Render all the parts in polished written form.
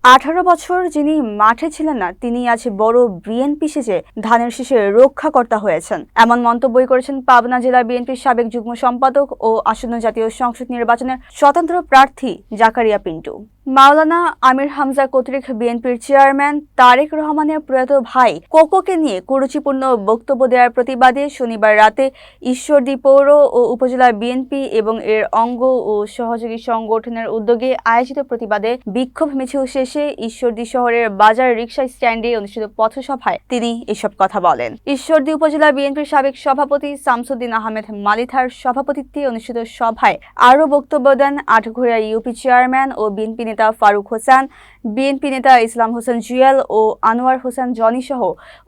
18 বছর যিনি মাঠে ছিলেন না তিনি আজ বড় বিএনপি সেজে ধানের শীষে রক্ষাকর্তা হয়েছেন, এমন মন্তব্যই করেছেন পাবনা জেলা বিএনপির সাবেক যুগ্ম সম্পাদক ও আসন্ন জাতীয় সংসদ নির্বাচনের স্বতন্ত্র প্রার্থী জাকারিয়া পিন্টু। মাওলানা আমির হামজা কর্তৃক বিএনপির চেয়ারম্যান তারেক রহমানের প্রয়াত ভাই কোকোকে নিয়ে কুরুচিপূর্ণ বক্তব্য দেওয়ার প্রতিবাদে শনিবার রাতে ঈশ্বরদী পৌর ও উপজেলা বিএনপি এবং এর অঙ্গ ও সহযোগী সংগঠনের উদ্যোগে আয়োজিত প্রতিবাদে বিক্ষোভ মিছিল শেষে ঈশ্বরদী শহরের বাজার রিকশা স্ট্যান্ডে অনুষ্ঠিত পথসভায় তিনি এসব কথা বলেন। ঈশ্বরদী উপজেলা বিএনপির সাবেক সভাপতি শামসুদ্দিন আহমেদ মালিথার সভাপতিত্বে অনুষ্ঠিত সভায় আরও বক্তব্য দেন আটঘরিয়া ইউপি চেয়ারম্যান ও বিএনপি নেতা ফারুক হোসেন, বিএনপি নেতা ইসলাম হোসেন জুয়েল ও আনোয়ার হোসেন জনি সহ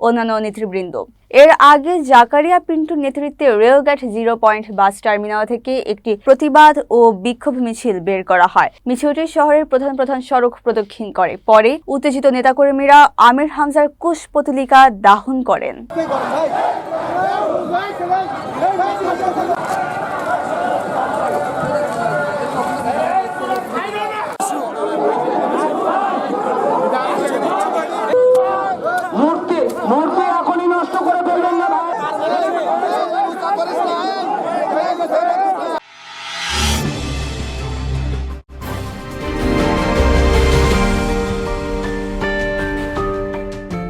অন্যান্য নেতৃবৃন্দ। এর আগে জাকারিয়া পিন্টুর নেতৃত্বে রেলগেট 0 পয়েন্ট বাস টার্মিনাল থেকে একটি প্রতিবাদ ও বিক্ষোভ মিছিল বের করা হয়। মিছিলটি শহরের প্রধান প্রধান সড়ক প্রদক্ষিণ করে। পরে উত্তেজিত নেতাকর্মীরা আমির হামজার কুশপুতলিকা দাহন করেন।